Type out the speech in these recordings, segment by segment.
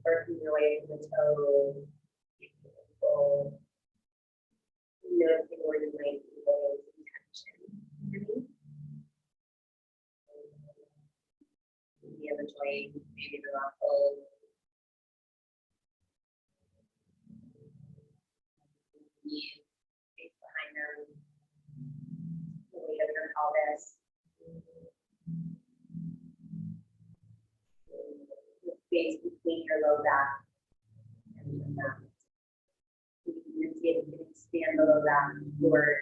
Working your way from the toe. Noticing where you might be going some tension. The other joint, maybe the muscles. Knees, face behind them. The weight of your pelvis. The space between your low back and your mat. You can see if you can expand the low back toward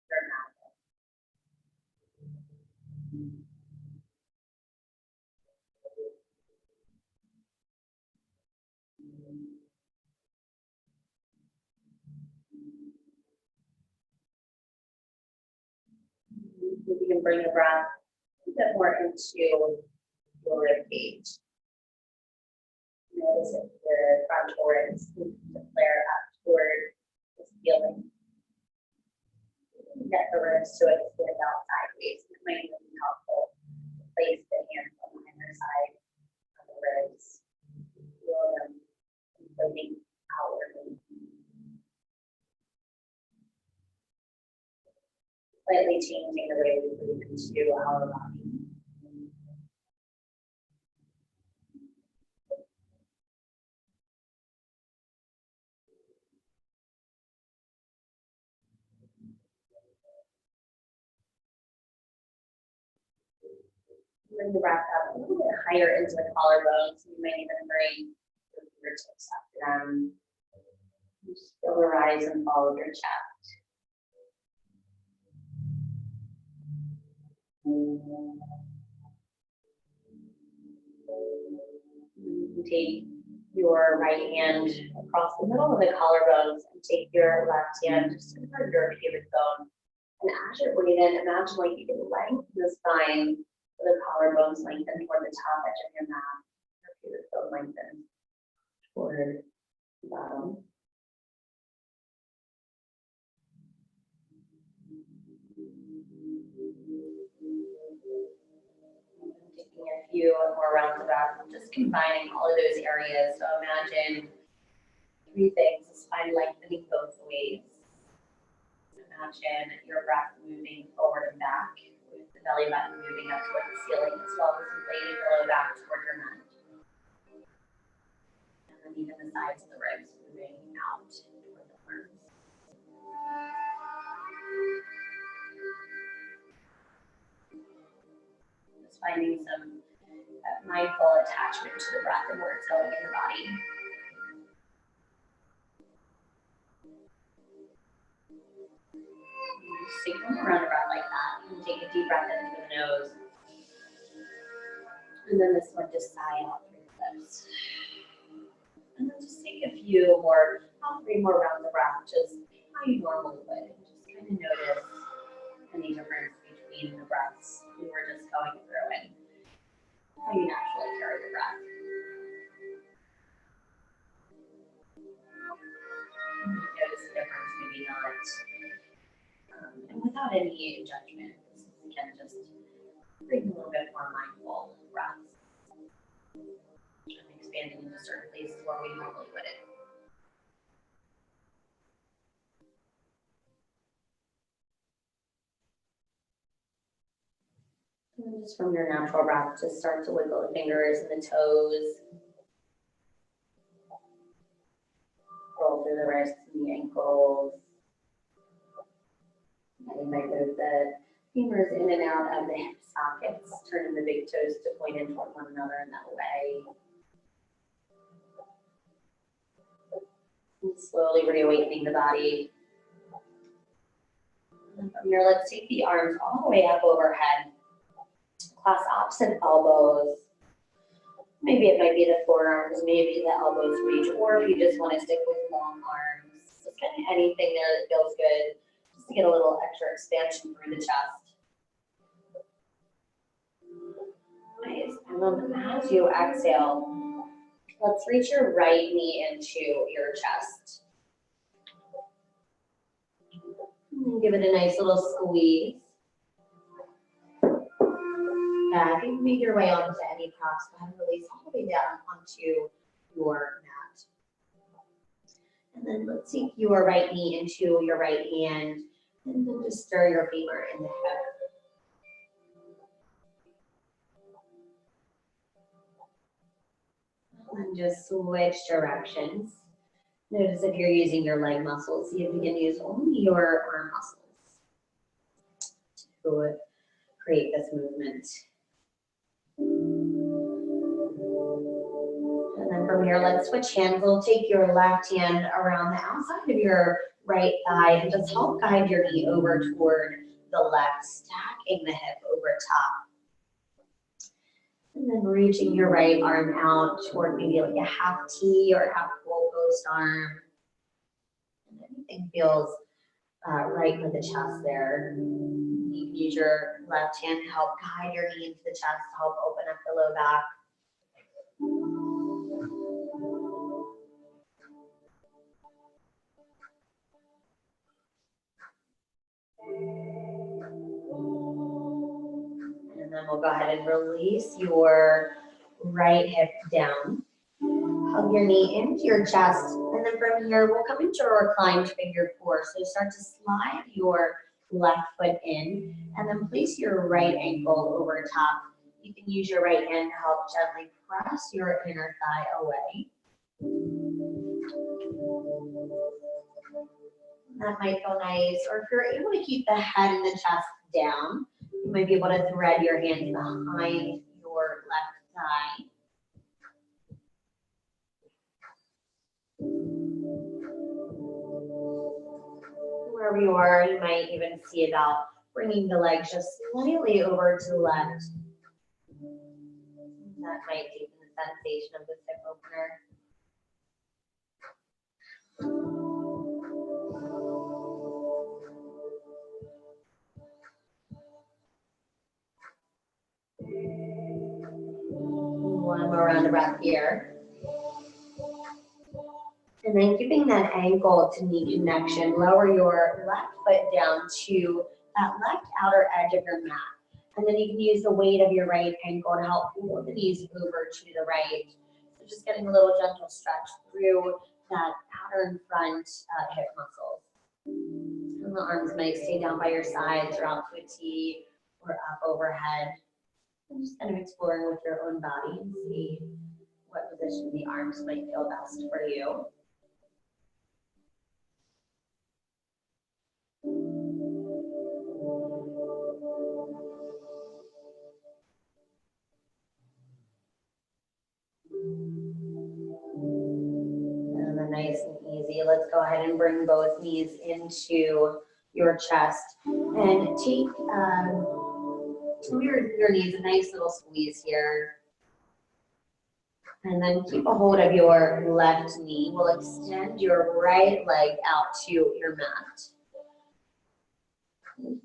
your mat. You can bring the breath a bit more into your rib cage. Notice if the frontal ribs need to flare up toward the ceiling. Get the ribs to extend out sideways. It might even be helpful to place the hands on either side of the ribs. Feel them inflating outwardly. Slightly changing the way we breathe into our body. Bring the breath up a little bit higher into the collarbones. You might even bring your fingertips up to them. Just feel the rise and fall of your chest. You can take your right hand across the middle of the collarbones and take your left hand just over your pubic bone. And as you're breathing, imagine like you can lengthen the spine, the collarbones lengthen toward the top edge of your mat, your pubic bone lengthen toward the bottom. Taking a few more rounds of breath, just combining all of those areas. So imagine 3 things: the spine lengthening both ways. Imagine your breath moving forward and back, with the belly button moving up toward the ceiling, as well as inflating the low back toward your mat. And then even the sides of the ribs moving out toward the arms. Just finding some mindful attachment to the breath and where it's going in your body. Just take one more round of breath like that. And take a deep breath in through the nose. And then this one, just sigh out through the lips. And then just take a few more, about 3 more rounds of breath, just how you normally would. Just kind of notice any difference between the breaths we were just going through and how you naturally carry the breath. Notice the difference, maybe not. And without any judgment, this is again just bring a little bit more mindful breaths. And expanding into certain places where we normally wouldn't. And just from your natural breath, just start to wiggle the fingers and the toes. Roll through the wrists and the ankles. And you might move the fingers in and out of the hip sockets, turning the big toes to point in toward one another in that way. And slowly reawakening the body. And from here, let's take the arms all the way up overhead. Cross opposite elbows. Maybe it might be the forearms, maybe the elbows reach, or if you just want to stick with long arms, just kind of anything there that feels good, just to get a little extra expansion through the chest. Nice. And then as you exhale, let's reach your right knee into your chest. And give it a nice little squeeze. If you make your way onto any props, go ahead and release all the way down onto your mat. And then let's take your right knee into your right hand, and then just stir your femur in the hip. And just switch directions. Notice if you're using your leg muscles, see if you can use only your arm muscles to create this movement. And then from here, let's switch hands. We'll take your left hand around the outside of your right thigh and just help guide your knee over toward the left, stacking the hip over top. And then reaching your right arm out toward maybe like a half T or half full post arm. And anything feels right for the chest there. You can use your left hand to help guide your knee into the chest to help open up the low back. And then we'll go ahead and release your right hip down. Hug your knee into your chest. And then from here, we'll come into a reclined figure four. So start to slide your left foot in and then place your right ankle over top. You can use your right hand to help gently press your inner thigh away. That might feel nice. Or if you're able to keep the head and the chest down, you might be able to thread your hands behind your left thigh. Wherever you are, you might even see about bringing the legs just slightly over to the left. That might deepen the sensation of the hip opener. One more round of breath here. And then keeping that ankle to knee connection, lower your left foot down to that left outer edge of your mat. And then you can use the weight of your right ankle to help pull the knees over to the right. So just getting a little gentle stretch through that outer and front hip muscles. And the arms might stay down by your sides or out to a T or up overhead. And just kind of exploring with your own body and see what position the arms might feel best for you. And then nice and easy, let's go ahead and bring both knees into your chest and take your knees a nice little squeeze here. And then keep a hold of your left knee. We'll extend your right leg out to your mat.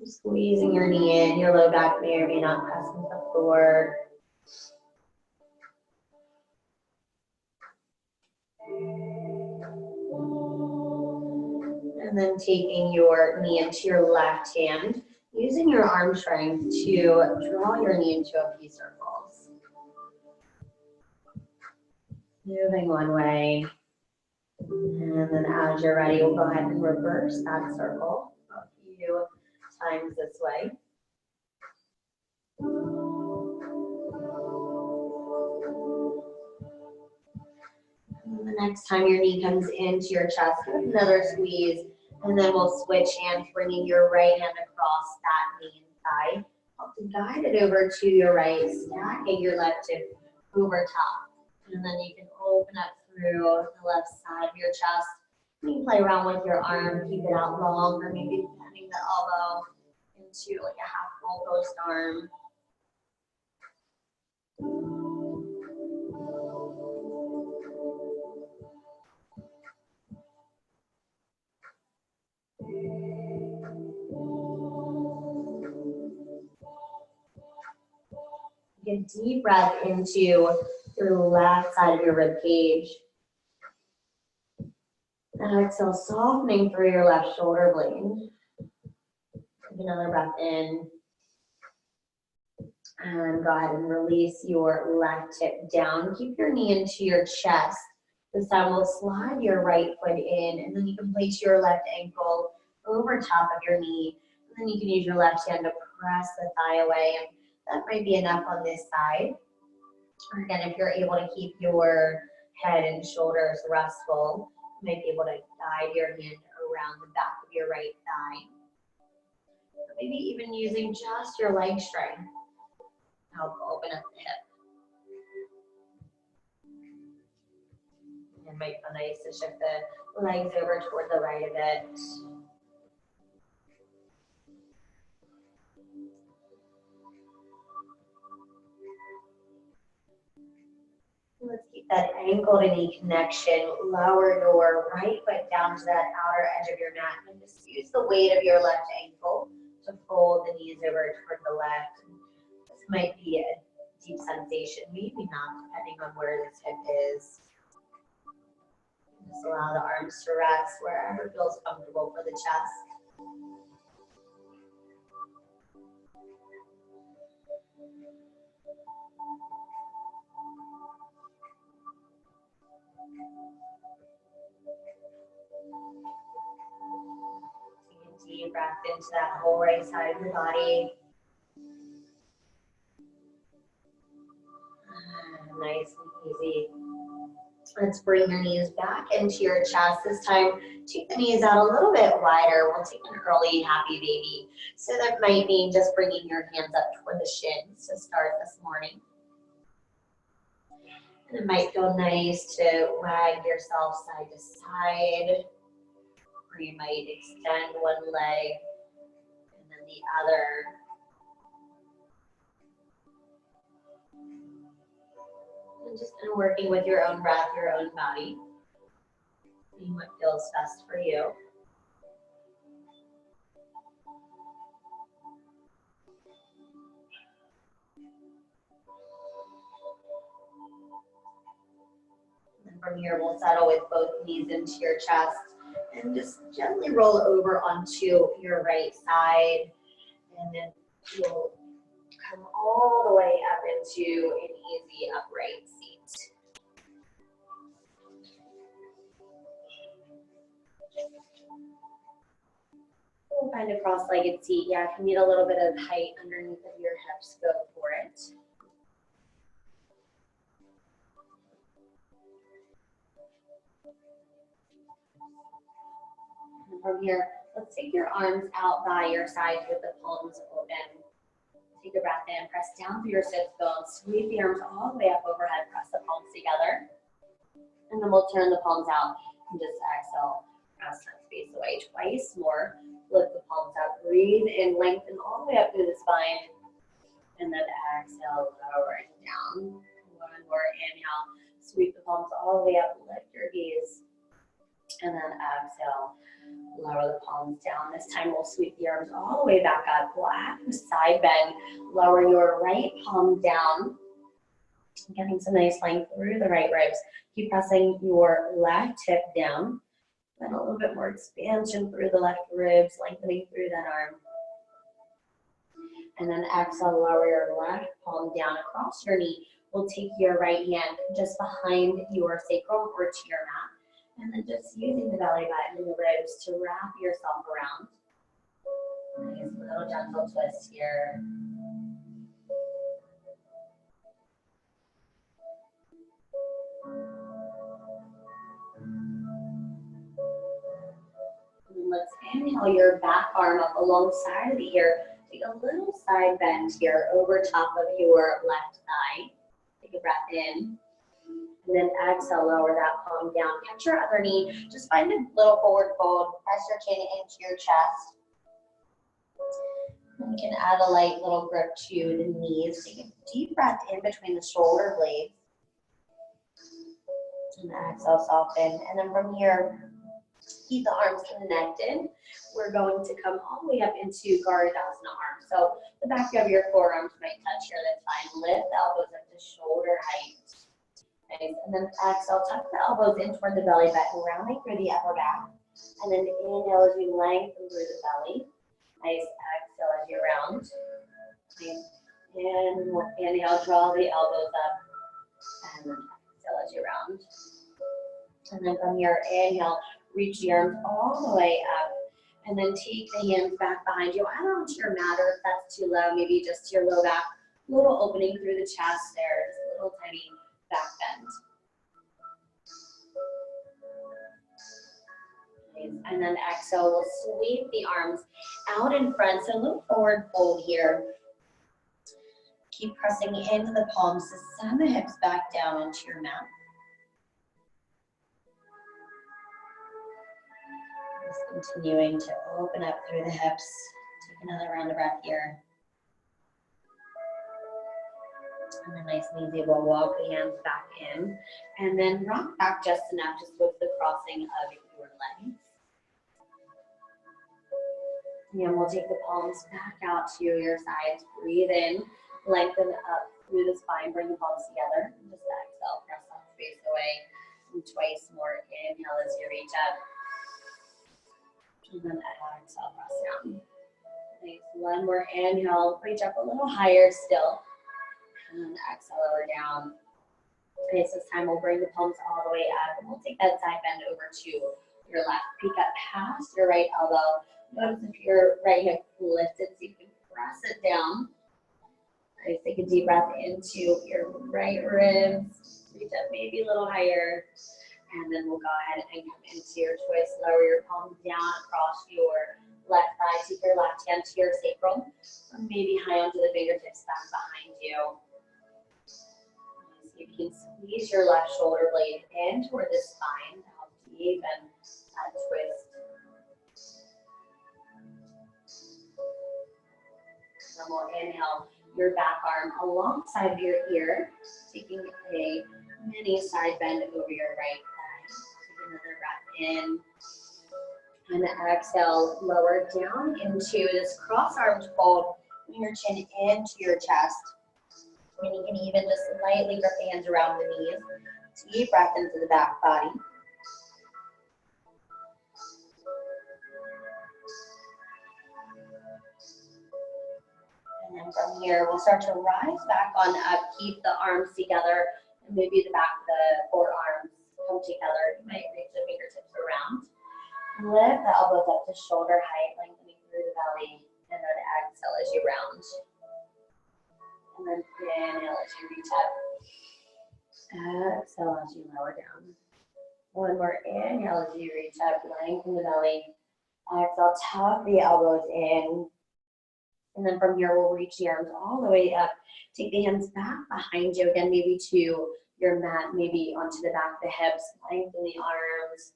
Squeezing your knee in, your low back may or may not press into the floor. And then taking your knee into your left hand, using your arm strength to draw your knee into a few circles. Moving one way. And then as you're ready, we'll go ahead and reverse that circle a few times this way. And the next time your knee comes into your chest, give it another squeeze, and then we'll switch hands, bringing your right hand across that knee and thigh. Help to guide it over to your right, stacking your left hip over top. And then you can open up through the left side of your chest. You can play around with your arm, keep it out long, or maybe bending the elbow into like a half full post arm. Get a deep breath into your left side of your rib cage. And exhale, softening through your left shoulder blade. Take another breath in. And go ahead and release your left hip down. Keep your knee into your chest. This time we'll slide your right foot in, and then you can place your left ankle over top of your knee. And then you can use your left hand to press the thigh away. And that might be enough on this side. Or again, if you're able to keep your head and shoulders restful, you might be able to guide your hand around the back of your right thigh. Or maybe even using just your leg strength to help open up the hip. It might feel nice to shift the legs over toward the right a bit. Let's keep that ankle to knee connection. Lower your right foot down to that outer edge of your mat and just use the weight of your left ankle to fold the knees over toward the left. This might be a deep sensation, maybe not, depending on where this hip is. Just allow the arms to rest wherever feels comfortable for the chest. Take a deep breath into that whole right side of your body. Nice and easy. Let's bring your knees back into your chest. This time, take the knees out a little bit wider. We'll take an early happy baby. So that might mean just bringing your hands up toward the shins to start this morning. And it might feel nice to wag yourself side to side. Or you might extend one leg and then the other. And just kind of working with your own breath, your own body. Seeing what feels best for you. And from here, we'll settle with both knees into your chest and just gently roll over onto your right side. And then you'll come all the way up into an easy upright seat. We'll find a cross-legged seat. Yeah, if you need a little bit of height underneath of your hips, go for it. And from here, let's take your arms out by your sides with the palms open. Take a breath in, press down through your sits bones, sweep the arms all the way up overhead, press the palms together. And then we'll turn the palms out and just exhale, press that space away twice more. Lift the palms up, breathe in, lengthen all the way up through the spine. And then exhale, lower it down. One more inhale, sweep the palms all the way up, lift your gaze. And then exhale, lower the palms down. This time we'll sweep the arms all the way back up, black side bend. Lower your right palm down, getting some nice length through the right ribs. Keep pressing your left hip down. And a little bit more expansion through the left ribs, lengthening through that arm. And then exhale, lower your left palm down across your knee. We'll take your right hand just behind your sacrum or to your mat. And then just using the belly button and the ribs to wrap yourself around. Nice little gentle twist here. And let's inhale your back arm up alongside of the ear. Take a little side bend here over top of your left thigh. Take a breath in. And then exhale, lower that palm down. Catch your other knee. Just find a little forward fold. Press your chin into your chest. And you can add a light little grip to the knees. Take a deep breath in between the shoulder blades. And exhale, soften. And then from here, keep the arms connected. We're going to come all the way up into Gardasana arms. So the back of your forearms might touch here. That's fine. Lift the elbows up to shoulder height. Nice. And then exhale, tuck the elbows in toward the belly button, rounding through the upper back. And then inhale as you lengthen through the belly. Nice. Exhale as you round. Nice. And inhale, draw the elbows up. And then exhale as you round. And then from here, inhale, reach the arms all the way up. And then take the hands back behind you, either onto your mat, or if that's too low, maybe just to your low back. Little opening through the chest there, just a little tiny back bend. Nice. And then exhale, we'll sweep the arms out in front. So look forward fold here. Keep pressing into the palms to send the hips back down into your mat. Just continuing to open up through the hips. Take another round of breath here. And then nice and easy, we'll walk the hands back in. And then rock back just enough just with the crossing of your legs. And we'll take the palms back out to your sides. Breathe in, lengthen up through the spine, bring the palms together. Just exhale, press that space away. And twice more, inhale as you reach up. And then exhale, press down. Nice, one more inhale, reach up a little higher still. And then exhale, lower down. Okay, so this time we'll bring the palms all the way up, and we'll take that side bend over to your left. Peek up past your right elbow. Notice if your right hip lifted, so you can press it down. Nice, take a deep breath into your right ribs. Reach up maybe a little higher. And then we'll go ahead and come into your twist. Lower your palms down across your left thigh. Take your left hand to your sacrum. Or maybe high onto the fingertips back behind you. You can squeeze your left shoulder blade in toward the spine to help deepen that twist. Then we'll inhale your back arm alongside of your ear, taking a mini side bend over your right thigh. Take another breath in. And exhale, lower down into this cross-armed fold. Bring your chin into your chest. And you can even just lightly grip the hands around the knees. Deep breath into the back body. And then from here, we'll start to rise back on up. Keep the arms together. And maybe the back of the forearms come together. You might reach the fingertips around. Lift the elbows up to shoulder height, lengthening through the belly. And then exhale as you round. And then inhale as you reach up. Exhale as you lower down. One more inhale as you reach up, lengthen the belly. Exhale, tuck the elbows in. And then from here, we'll reach the arms all the way up. Take the hands back behind you, again, maybe to your mat, maybe onto the back of the hips. Lengthen the arms.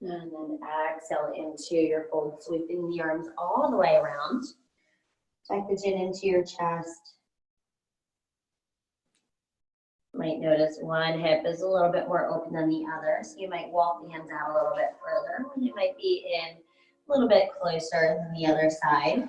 And then exhale into your fold, sweeping the arms all the way around. Tuck the chin into your chest. You might notice one hip is a little bit more open than the other, so you might walk the hands out a little bit further. It might be in a little bit closer than the other side.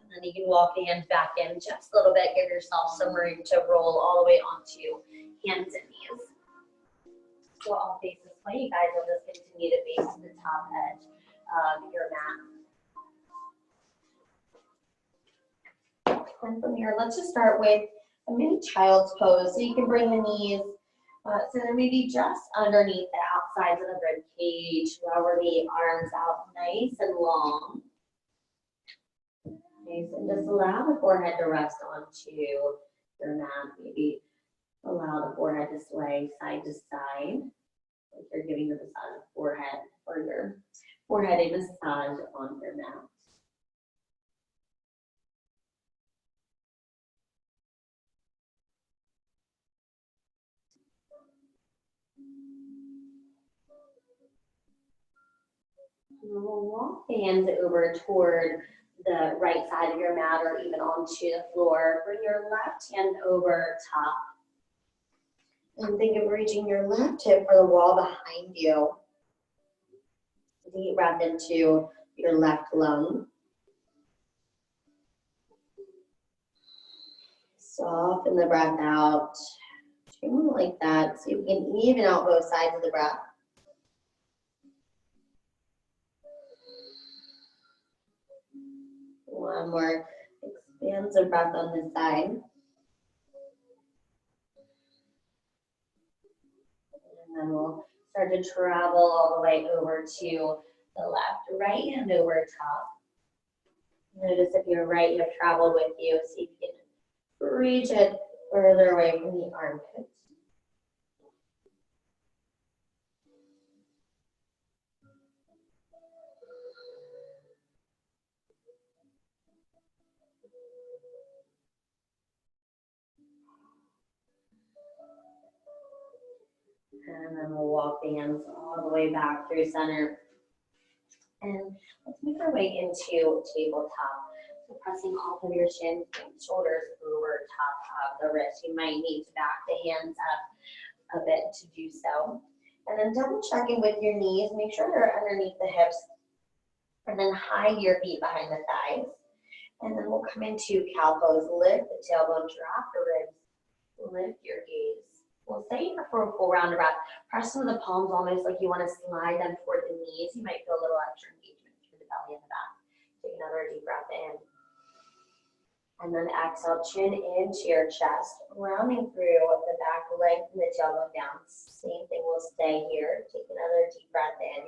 And then you can walk the hands back in just a little bit, give yourself some room to roll all the way onto hands and knees. So I'll face this way. You guys will just continue to face the top edge of your mat. And from here, let's just start with a mini child's pose. So you can bring the knees so they're maybe just underneath the outsides of the rib cage. Lower the arms out nice and long. Nice, and just allow the forehead to rest onto your mat. Maybe allow the forehead to sway side to side. Like you're giving the massage forehead or your forehead a massage on your mat. And we'll walk the hands over toward the right side of your mat or even onto the floor. Bring your left hand over top. And think of reaching your left hip for the wall behind you. Deep breath into your left lung. Soften the breath out. Like that, so you can even out both sides of the breath. One more expansive breath on this side. And then we'll start to travel all the way over to the left, right hand over top. Notice if your right hip traveled with you, see if you can reach it further away from the armpits. And then we'll walk the hands all the way back through center. And let's make our way into tabletop. So pressing off of your shins and shoulders over top of the wrist. You might need to back the hands up a bit to do so. And then double checking with your knees. Make sure they're underneath the hips. And then hide your feet behind the thighs. And then we'll come into cow pose. Lift the tailbone, drop the ribs. Lift your gaze. We'll stay here for a full round of breath. Press some of the palms almost like you want to slide them toward the knees. You might feel a little extra engagement through the belly and the back. Take another deep breath in. And then exhale, chin into your chest, rounding through the back, lengthen the tailbone down. Same thing, we'll stay here. Take another deep breath in.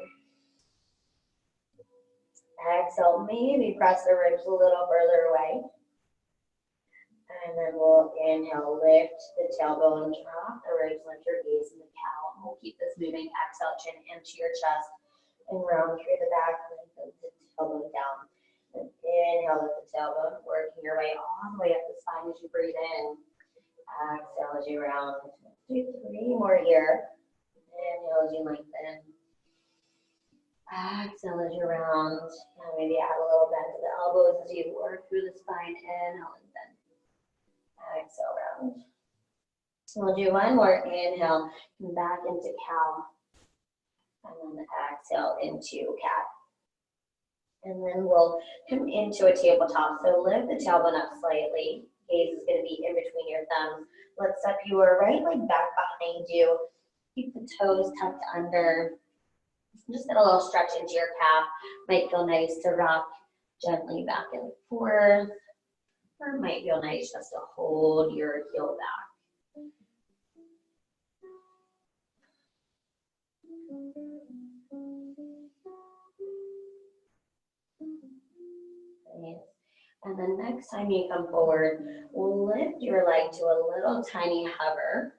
Exhale, maybe press the ribs a little further away. And then we'll inhale, lift the tailbone, drop the ribs, lift your gaze in the cow. And we'll keep this moving. Exhale, chin into your chest and round through the back, lengthen the tailbone down. And inhale, lift the tailbone, working your way all the way up the spine as you breathe in. Exhale as you round. Do 3 more here. Inhale as you lengthen. Exhale as you round. And maybe add a little bend to the elbows as you work through the spine. Inhale, lengthen. Exhale, round. So we'll do 1 more. Inhale, come back into cow. And then exhale into cat. And then we'll come into a tabletop. So lift the tailbone up slightly. Gaze is going to be in between your thumbs. Let's step your right leg back behind you. Keep the toes tucked under. Just get a little stretch into your calf. Might feel nice to rock gently back and forth. Or it might feel nice just to hold your heel back. Nice. And then next time you come forward, we'll lift your leg to a little tiny hover.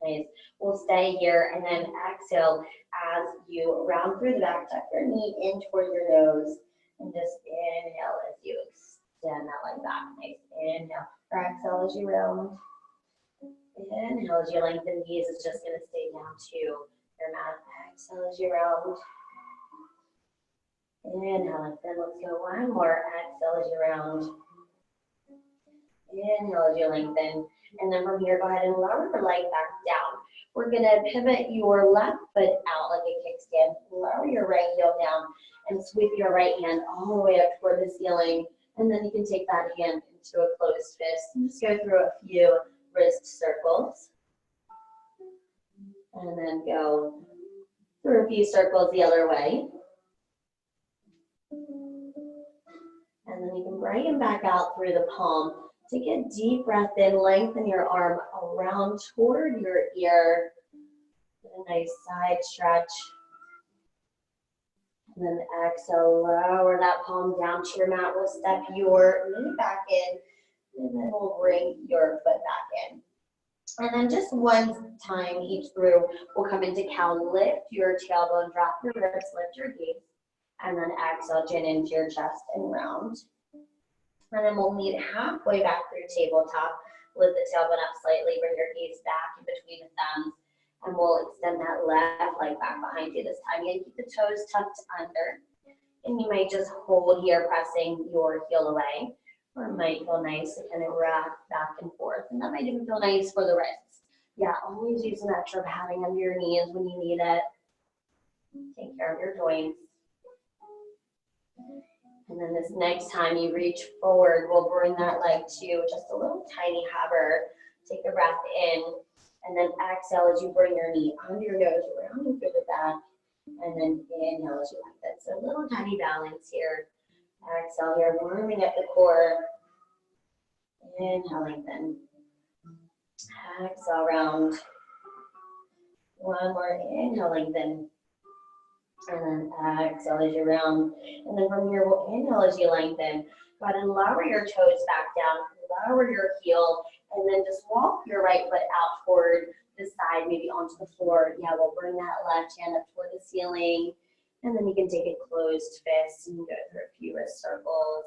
Nice. We'll stay here and then exhale as you round through the back, tuck your knee in toward your nose, and just inhale as you extend that leg back. Nice. Inhale. Or exhale as you round. Inhale as you lengthen. Knees is just going to stay down to your mat. Exhale as you round. Inhale, lengthen. Let's go 1 more. Exhale as you round. Inhale as you lengthen. And then from here, go ahead and lower your leg back down. We're going to pivot your left foot out like a kickstand. Lower your right heel down and sweep your right hand all the way up toward the ceiling. And then you can take that hand into a closed fist and just go through a few wrist circles. And then go through a few circles the other way. And then you can bring it back out through the palm. Take a deep breath in, lengthen your arm around toward your ear. Get a nice side stretch. And then exhale, lower that palm down to your mat. We'll step your knee back in, and then we'll bring your foot back in. And then just 1 time each through, we'll come into cow. Lift your tailbone, drop your ribs, lift your gaze. And then exhale, chin into your chest and round. And then we'll meet halfway back through tabletop. Lift the tailbone up slightly, bring your gaze back in between the thumbs. And we'll extend that left leg back behind you this time. Again, keep the toes tucked under. And you might just hold here, pressing your heel away. Or it might feel nice to kind of rock back and forth. And that might even feel nice for the wrists. Yeah, always use some extra padding under your knees when you need it. Take care of your joints. And then this next time you reach forward, we'll bring that leg to just a little tiny hover. Take a breath in, and then exhale as you bring your knee under your nose, rounding through the back, and then inhale as you lengthen. So a little tiny balance here. Exhale here, warming up the core. Inhale, lengthen. Exhale, round. One more, inhale, lengthen. And then exhale as you round. And then from here, we'll inhale as you lengthen. Go ahead and lower your toes back down. Lower your heel. And then just walk your right foot out toward the side, maybe onto the floor. Yeah, we'll bring that left hand up toward the ceiling. And then you can take a closed fist and go through a few wrist circles.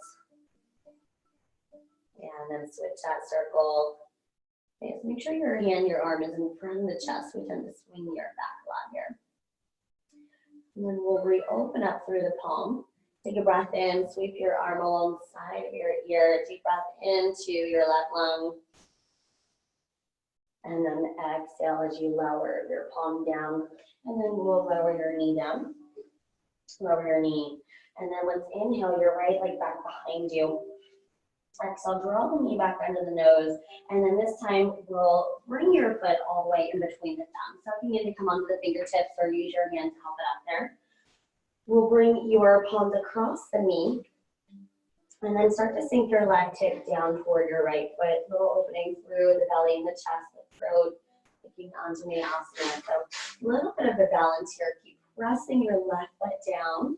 And then switch that circle. Okay, so make sure your arm is in front of the chest. We tend to swing your back a lot here. And then we'll reopen up through the palm. Take a breath in, sweep your arm along the side of your ear. Deep breath into your left lung. And then exhale as you lower your palm down. And then we'll lower your knee down. Lower your knee. And then let's inhale your right leg back behind you. Exhale, draw the knee back under the nose. And then this time we'll bring your foot all the way in between the thumbs. So if you need to come onto the fingertips or use your hand to help it up there. We'll bring your palms across the knee. And then start to sink your left hip down toward your right foot. Little opening through the belly and the chest, the throat, taking Anjaneyasana. So a little bit of a balance here. Keep pressing your left foot down.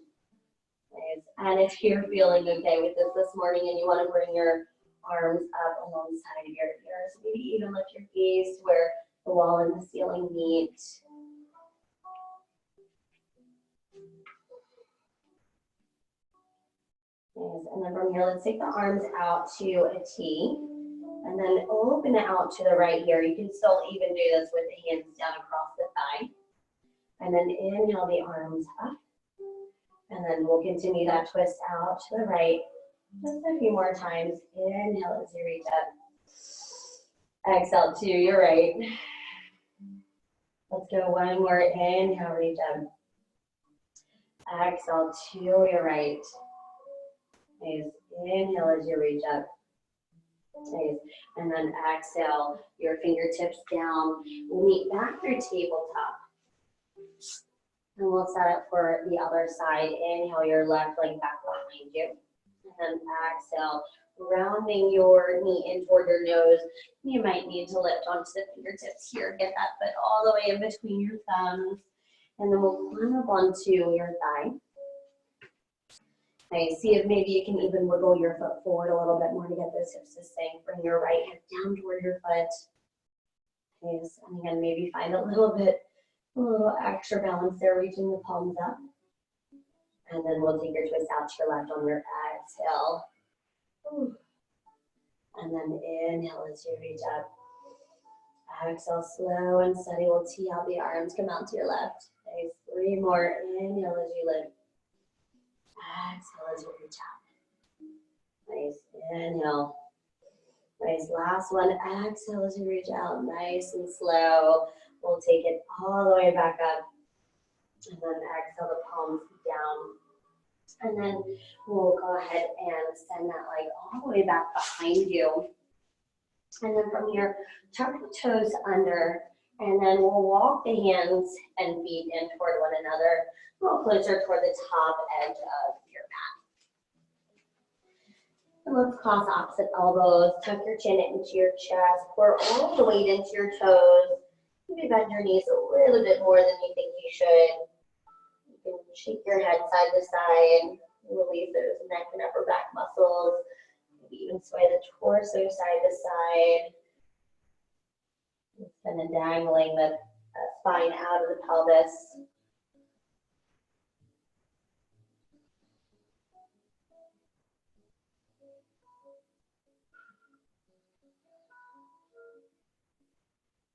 And if you're feeling okay with this morning and you want to bring your arms up alongside of your ears, maybe even lift your gaze to where the wall and the ceiling meet. And then from here, let's take the arms out to a T. And then open it out to the right here. You can still even do this with the hands down across the thigh. And then inhale the arms up. And then we'll continue that twist out to the right. Just a few more times. Inhale as you reach up. Exhale to your right. Let's go one more. Inhale, reach up. Exhale to your right. Nice. Inhale as you reach up. Nice. And then exhale, your fingertips down. We'll meet back through tabletop. And we'll set up for the other side. Inhale your left leg back behind you. And then exhale, rounding your knee in toward your nose. You might need to lift onto the fingertips here. Get that foot all the way in between your thumbs. And then we'll climb up onto your thigh. Nice. See if maybe you can even wiggle your foot forward a little bit more to get those hips to sink. Bring your right hip down toward your foot. Nice. And again, maybe find a little extra balance there, reaching the palms up. And then we'll take your twist out to your left on your exhale. And then inhale as you reach up. Exhale, slow and steady. We'll tee out the arms, come out to your left. Nice. 3 more. Inhale as you lift. Exhale as you reach up. Nice. Inhale. Nice. Last one. Exhale as you reach out. Nice and slow. We'll take it all the way back up. And then exhale the palms down. And then we'll go ahead and send that leg all the way back behind you. And then from here, tuck the toes under. And then we'll walk the hands and feet in toward one another. A little closer toward the top edge of your mat. And let's cross opposite elbows. Tuck your chin into your chest. Pour all the weight into your toes. Maybe bend your knees a little bit more than you think you should. You can shake your head side to side. Release those neck and upper back muscles. Maybe even sway the torso side to side. And then dangling the spine out of the pelvis.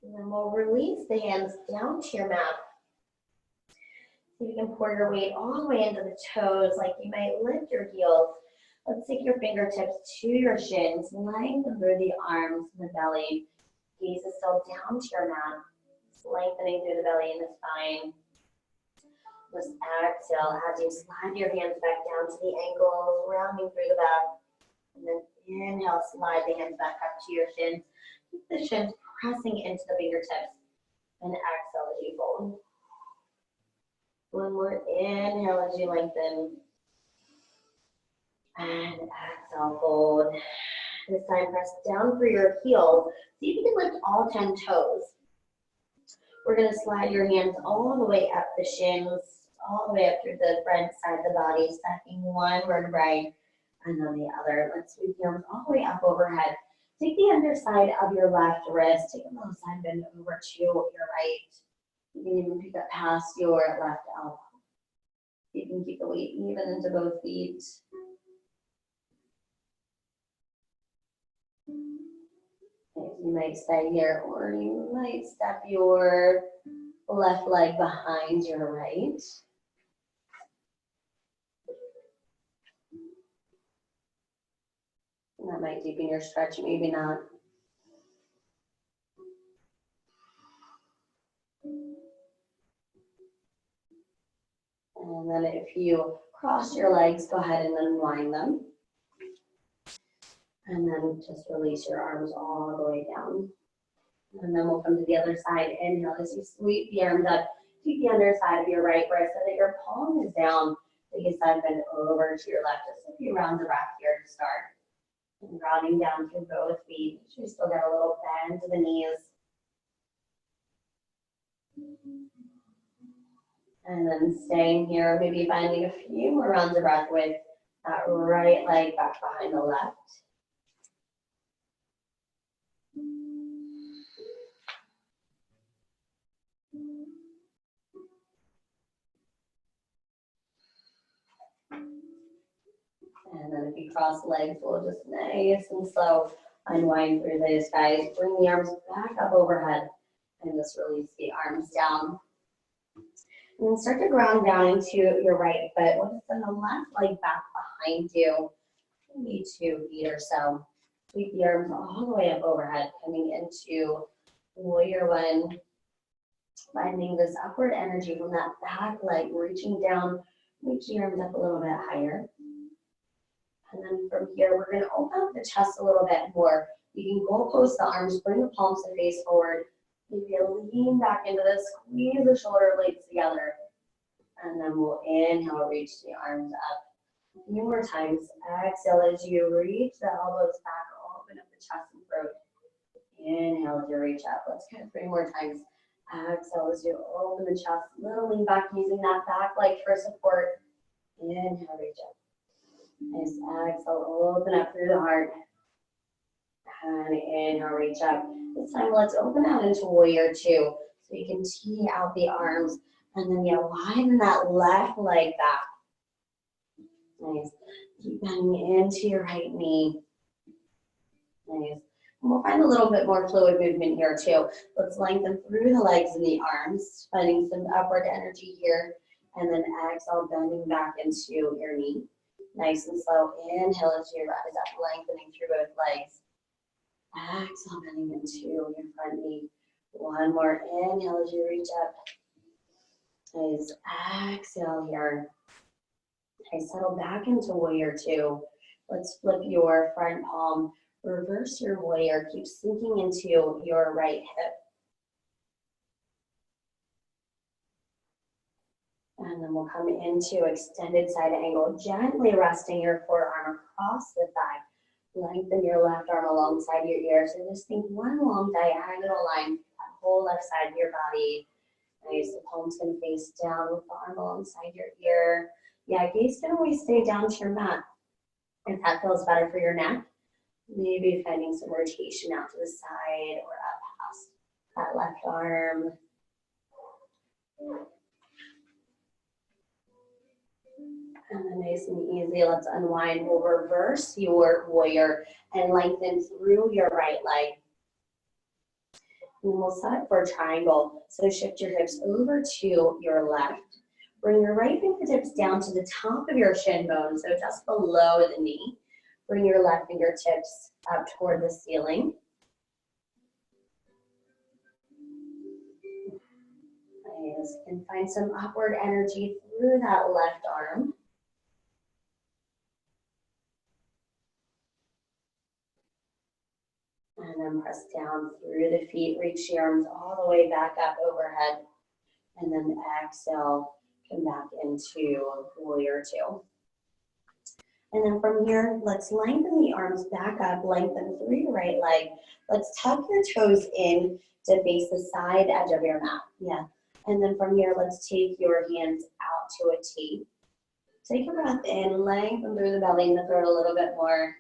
And then we'll release the hands down to your mat. So you can pour your weight all the way into the toes, like you might lift your heels. Let's take your fingertips to your shins, lengthen through the arms and the belly. Gaze is still down to your mat, lengthening through the belly and the spine. Just exhale as you slide your hands back down to the ankles, rounding through the back. And then inhale, slide the hands back up to your shins. Keep the shins pressing into the fingertips. And exhale as you fold. One more inhale as you lengthen. And exhale, fold. This time, press down for your heels. See if you can lift all 10 toes. We're going to slide your hands all the way up the shins, all the way up through the front side of the body, stacking one vertebrae and then the other. Let's sweep the arms all the way up overhead. Take the underside of your left wrist, take a little side bend over to your right. You can even pick up past your left elbow. You can keep the weight even into both feet. You might stay here, or you might step your left leg behind your right. And that might deepen your stretch, maybe not. And then if you cross your legs, go ahead and unwind them. And then just release your arms all the way down. And then we'll come to the other side. Inhale as you sweep the arms up. Keep the underside of your right wrist so that your palm is down. Take a side bend over to your left. Just a few rounds of breath here to start. And grounding down through both feet. Make sure you still get a little bend to the knees. And then staying here, maybe finding a few more rounds of breath with that right leg back behind the left. And then if you cross legs, we'll just nice and slow unwind through those guys. Bring the arms back up overhead and just release the arms down. And then start to ground down into your right foot. We'll just send the left leg back behind you, maybe 2 feet or so. Sweep the arms all the way up overhead, coming into warrior one. Finding this upward energy from that back leg, reaching down, reach the arms up a little bit higher. And then from here, we're going to open up the chest a little bit more. You can goalpost the arms, bring the palms to face forward. Maybe lean back into this, squeeze the shoulder blades together. And then we'll inhale, reach the arms up. A few more times. Exhale as you reach the elbows back, open up the chest and throat. Inhale as you reach up. Let's get it 3 more times. Exhale as you open the chest, little lean back using that back leg for support. Inhale, reach up. Nice. Exhale, open up through the heart. And inhale, reach up. This time, let's open out into warrior two. So you can tee out the arms. And then you widen that left leg back. Nice. Keep bending into your right knee. Nice. And we'll find a little bit more fluid movement here too. Let's lengthen through the legs and the arms, finding some upward energy here. And then exhale, bending back into your knee. Nice and slow. Inhale as you rise up, lengthening through both legs. Exhale, bending into your front knee. One more inhale as you reach up. Nice. Exhale here. Okay, settle back into warrior two. Let's flip your front palm. Reverse your warrior. Keep sinking into your right hip. And then we'll come into extended side angle, gently resting your forearm across the thigh. Lengthen your left arm alongside your ear. So just think one long diagonal line, that whole left side of your body. Nice, the palm's gonna face down with the arm alongside your ear. Yeah, gaze can always stay down to your mat. If that feels better for your neck, maybe finding some rotation out to the side or up past that left arm. And then nice and easy, let's unwind. We'll reverse your warrior and lengthen through your right leg. And we'll set up for a triangle. So shift your hips over to your left. Bring your right fingertips down to the top of your shin bone, so just below the knee. Bring your left fingertips up toward the ceiling. Nice. And find some upward energy through that left arm. And then press down through the feet, reach the arms all the way back up overhead. And then exhale, come back into warrior two. And then from here, let's lengthen the arms back up, lengthen through your right leg. Let's tuck your toes in to face the side edge of your mat. Yeah. And then from here, let's take your hands out to a T. Take a breath in, lengthen through the belly and the throat a little bit more.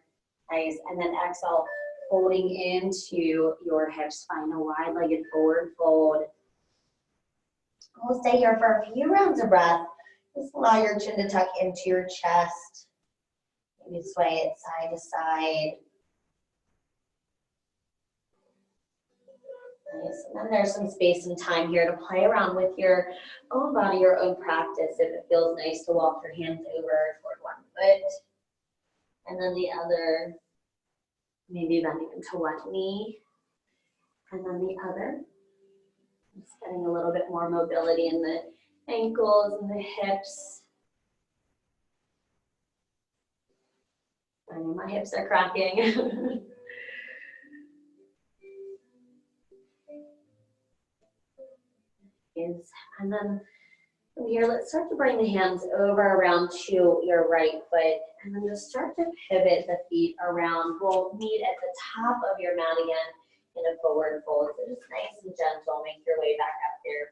Nice. And then exhale, folding into your hips. Find a wide-legged forward fold. We'll stay here for a few rounds of breath. Just allow your chin to tuck into your chest. Maybe sway it side to side. Nice. And then there's some space and time here to play around with your own body, your own practice. If it feels nice to walk your hands over toward one foot and then the other, maybe bending into one knee and then the other. Just getting a little bit more mobility in the ankles and the hips. I know my hips are cracking. And then from here, let's start to bring the hands over around to your right foot. And then just start to pivot the feet around. We'll meet at the top of your mat again in a forward fold. So just nice and gentle, make your way back up here.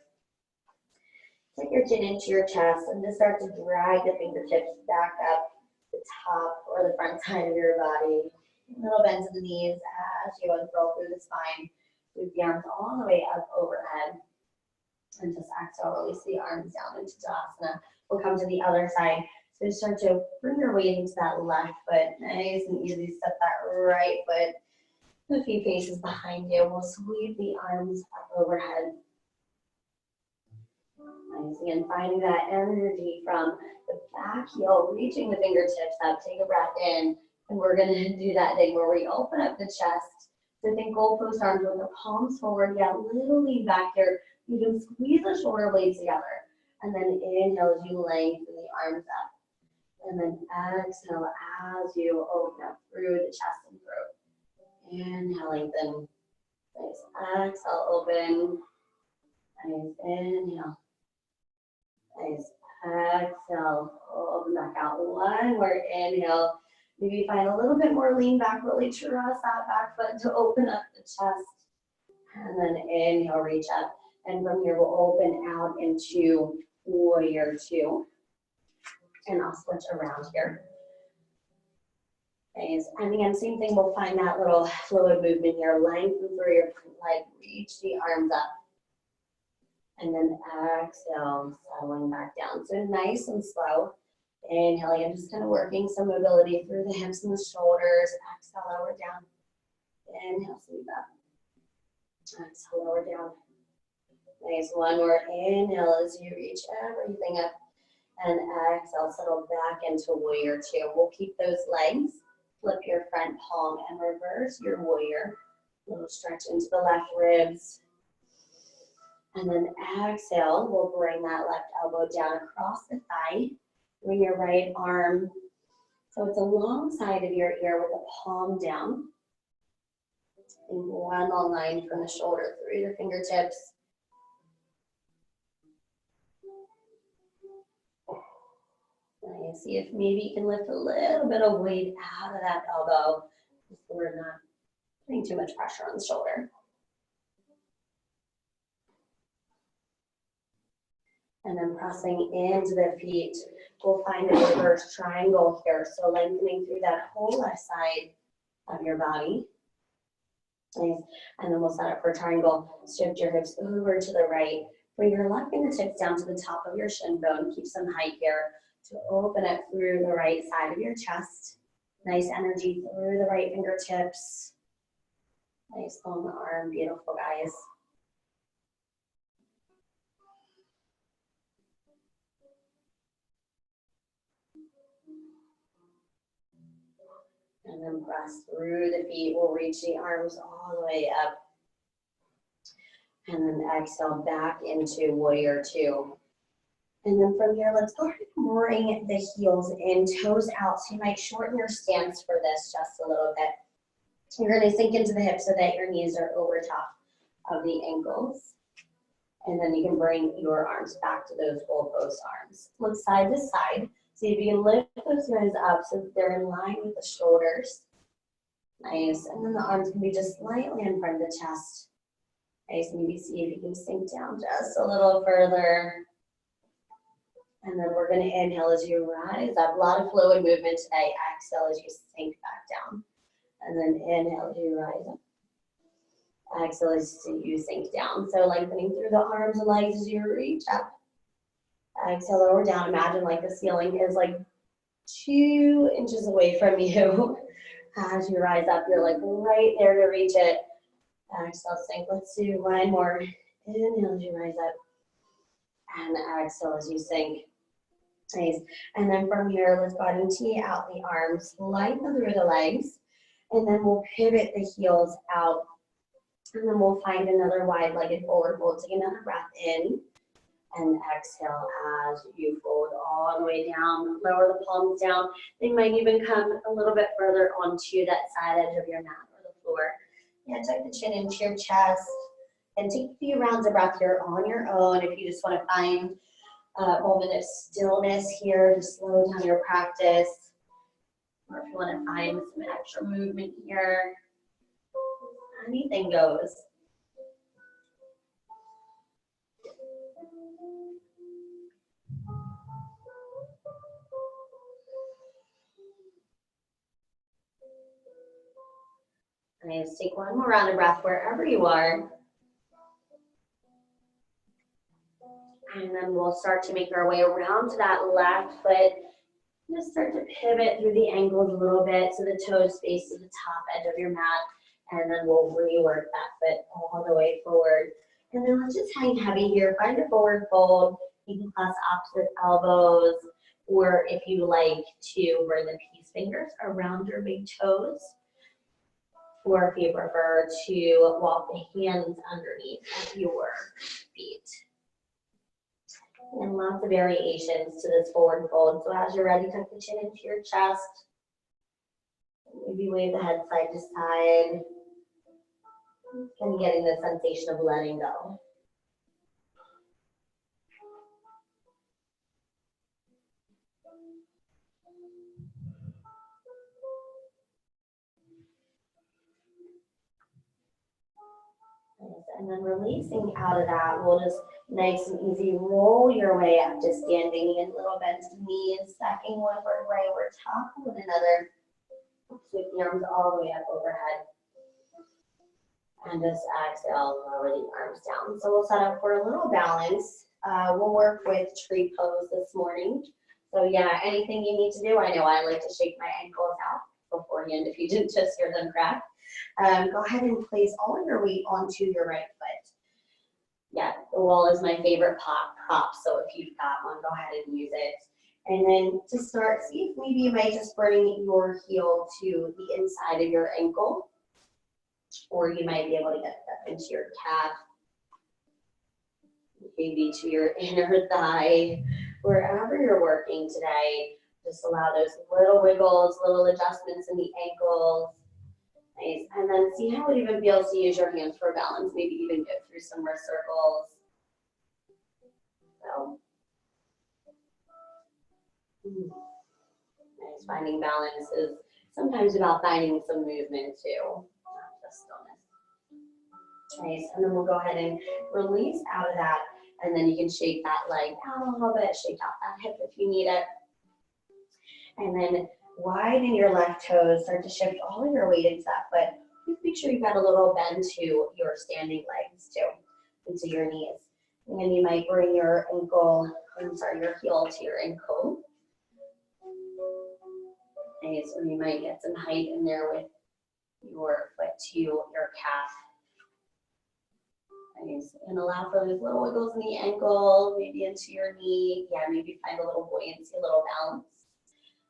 Take your chin into your chest and just start to drag the fingertips back up the top or the front side of your body. Little bends in the knees as you unfurl through the spine. Move the arms all the way up overhead. And just exhale, release the arms down into Tadasana. We'll come to the other side. So start to bring your weight into that left foot. Nice and easy. Step that right foot a few paces behind you. We'll sweep the arms up overhead. Nice. Again, finding that energy from the back heel, reaching the fingertips up. Take a breath in. And we're going to do that thing where we open up the chest. So think goalpost arms with the palms forward. Yeah, little lean back here. You can squeeze the shoulder blades together. And then inhale as you lengthen the arms up. And then exhale as you open up through the chest and throat. Inhale, lengthen. Nice. Exhale, open. Nice. Inhale. Nice. Exhale. Open back out. One more inhale. Maybe find a little bit more lean back. Really trust that back foot to open up the chest. And then inhale, reach up. And from here, we'll open out into warrior two. And I'll switch around here. Nice. And again, same thing, we'll find that little fluid movement here. Lengthen through your leg, reach the arms up. And then exhale, settling back down. So nice and slow. Inhaling and just kind of working some mobility through the hips and the shoulders. Exhale, lower down. Inhale, sweep up. Exhale, lower down. Nice. One more inhale as you reach everything up. And exhale, settle back into warrior two. We'll keep those legs. Flip your front palm and reverse your warrior. A little stretch into the left ribs. And then exhale, we'll bring that left elbow down across the thigh. Bring your right arm, so it's alongside of your ear with the palm down. And one long line from the shoulder through your fingertips. Nice. See if maybe you can lift a little bit of weight out of that elbow, so we're not putting too much pressure on the shoulder. And then pressing into the feet, we'll find a reverse triangle here. So lengthening through that whole left side of your body. Nice. And then we'll set up for triangle. Shift your hips over to the right. Bring your left fingertips down to the top of your shin bone. Keep some height here to open it through the right side of your chest. Nice energy through the right fingertips. Nice long arm. Beautiful, guys. And then press through the feet. We'll reach the arms all the way up. And then exhale back into warrior two. And then from here, let's go ahead and bring the heels in, toes out. So you might shorten your stance for this just a little bit. You're going to sink into the hips so that your knees are over top of the ankles. And then you can bring your arms back to those goalpost arms. Look side to side. See if you can lift those guys up so that they're in line with the shoulders. Nice. And then the arms can be just slightly in front of the chest. Nice. Maybe see if you can sink down just a little further. And then we're going to inhale as you rise up. A lot of fluid movement today. Exhale as you sink back down. And then inhale as you rise up. Exhale as you sink down. So lengthening through the arms and legs as you reach up. Exhale, lower down. Imagine like the ceiling is like 2 inches away from you. As you rise up, you're like right there to reach it. Exhale, sink. Let's do one more. Inhale as you rise up. And exhale as you sink. Nice. And then from here, let's go ahead and tee out the arms, lighten through the legs, and then we'll pivot the heels out. And then we'll find another wide-legged forward fold. Take another breath in and exhale as you fold all the way down. Lower the palms down. They might even come a little bit further onto that side edge of your mat or the floor. Yeah, tuck the chin into your chest. And take a few rounds of breath here on your own. If you just want to find a moment of stillness here to slow down your practice, or if you want to find some extra movement here, anything goes. Nice. Take one more round of breath wherever you are. And then we'll start to make our way around to that left foot. Just start to pivot through the ankles a little bit so the toes face to the top edge of your mat. And then we'll rework that foot all the way forward. And then let's just hang heavy here. Find a forward fold. You can clasp opposite elbows. Or if you like to bring the peace fingers around your big toes. Or if you prefer to walk the hands underneath your feet. And lots of variations to this forward fold. So as you're ready, tuck the chin into your chest. Maybe wave the head side to side. And getting the sensation of letting go. And then releasing out of that, we'll just nice and easy roll your way up to standing in little bends to knees, stacking one vertebrae over top of one another. Sweep the arms all the way up overhead. And just exhale, lower the arms down. So we'll set up for a little balance. We'll work with tree pose this morning. So yeah, anything you need to do. I know I like to shake my ankles out beforehand if you didn't just hear them crack. Go ahead and place all of your weight onto your right foot. Yeah, the wall is my favorite prop, so if you've got one, go ahead and use it. And then to start, see if maybe you might just bring your heel to the inside of your ankle, or you might be able to get that into your calf, maybe to your inner thigh, wherever you're working today. Just allow those little wiggles, little adjustments in the ankles. Nice. And then see how it even feels to use your hands for balance. Maybe even go through some wrist circles. So, nice. Finding balance is sometimes about finding some movement too, not just stillness. Nice. And then we'll go ahead and release out of that. And then you can shake that leg out a little bit, shake out that hip if you need it. And then widen your left toes, start to shift all of your weight into that foot. Just make sure you've got a little bend to your standing legs too, into your knees. And then you might bring your heel to your ankle. Nice, or you might get some height in there with your foot to your calf. Nice, and allow for those little wiggles in the ankle, maybe into your knee. Yeah, maybe find a little buoyancy, a little balance.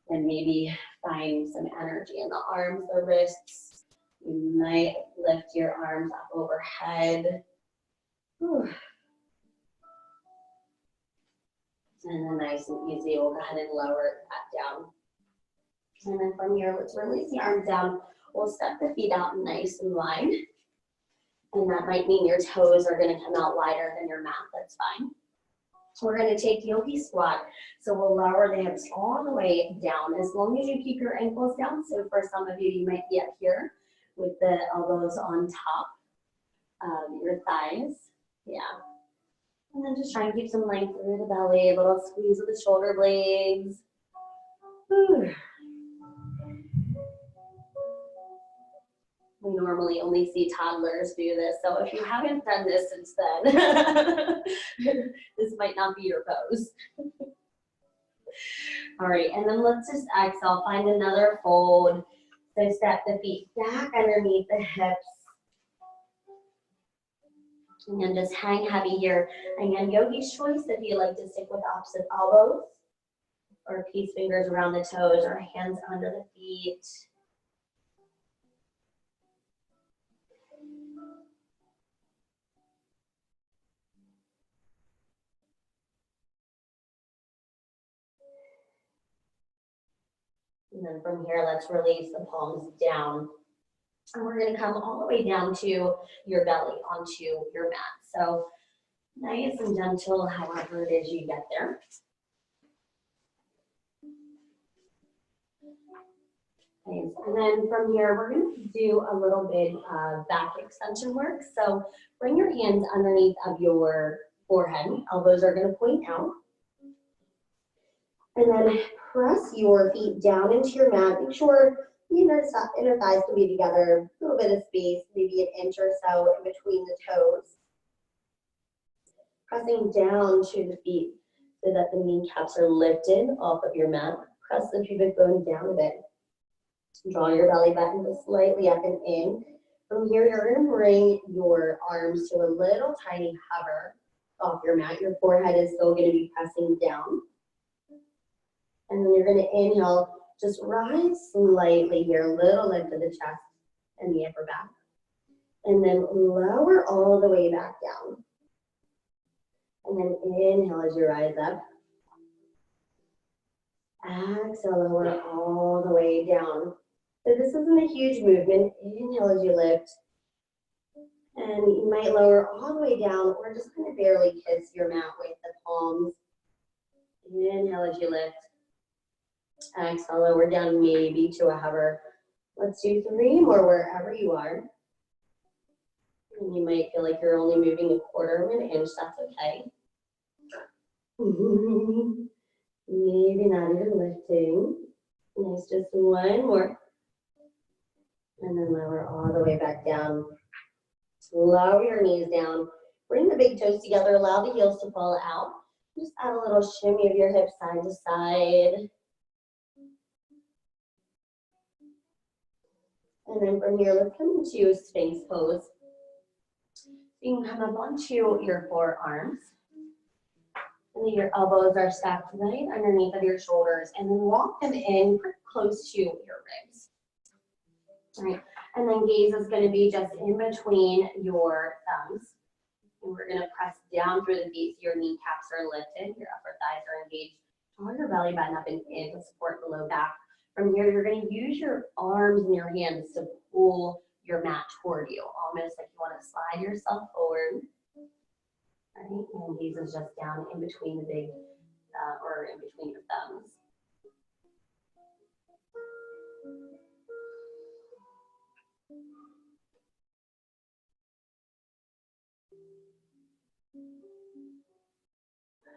And maybe find some energy in the arms, the wrists. You might lift your arms up overhead. Whew. And then nice and easy, we'll go ahead and lower that down. And then from here, let's release the arms down. We'll step the feet out nice and wide. And that might mean your toes are gonna come out wider than your mat, that's fine. We're going to take yogi squat. So we'll lower the hips all the way down as long as you keep your ankles down. So for some of you, you might be up here with the elbows on top of your thighs. Yeah. And then just try and keep some length through the belly, a little squeeze of the shoulder blades. Whew. We normally only see toddlers do this, so if you haven't done this since then, this might not be your pose. All right, and then let's just exhale, find another fold. So step the feet back underneath the hips. And then just hang heavy here. Again, yogi's choice if you like to stick with opposite elbows, or peace fingers around the toes, or hands under the feet. And then from here, let's release the palms down. And we're going to come all the way down to your belly, onto your mat. So nice and gentle, however it is you get there. Nice. And then from here, we're going to do a little bit of back extension work. So bring your hands underneath of your forehead. Elbows are going to point out. And then press your feet down into your mat. Make sure the inner thighs can be together. A little bit of space, maybe an inch or so in between the toes. Pressing down to the feet so that the kneecaps are lifted off of your mat. Press the pubic bone down a bit. Draw your belly button just slightly up and in. From here, you're going to bring your arms to a little tiny hover off your mat. Your forehead is still going to be pressing down. And then you're going to inhale, just rise slightly here, a little lift of the chest and the upper back. And then lower all the way back down. And then inhale as you rise up. Exhale, lower all the way down. So this isn't a huge movement. Inhale as you lift. And you might lower all the way down or just kind of barely kiss your mat with the palms. Inhale as you lift. Exhale, lower down maybe to a hover. Let's do 3 more wherever you are. And you might feel like you're only moving a quarter of an inch. That's okay. Maybe not even lifting. Nice, just 1 more. And then lower all the way back down. Lower your knees down. Bring the big toes together. Allow the heels to fall out. Just add a little shimmy of your hips side to side. And then from here, let's come into Sphinx pose. You can come up onto your forearms. And then your elbows are stacked right underneath of your shoulders. And then walk them in pretty close to your ribs. All right. And then gaze is going to be just in between your thumbs. And we're going to press down through the feet so your kneecaps are lifted, your upper thighs are engaged. Draw your belly button up and in to support the low back. From here, you're going to use your arms and your hands to pull your mat toward you, almost like you want to slide yourself forward. All right, and gaze is just down in between the big, or in between your thumbs.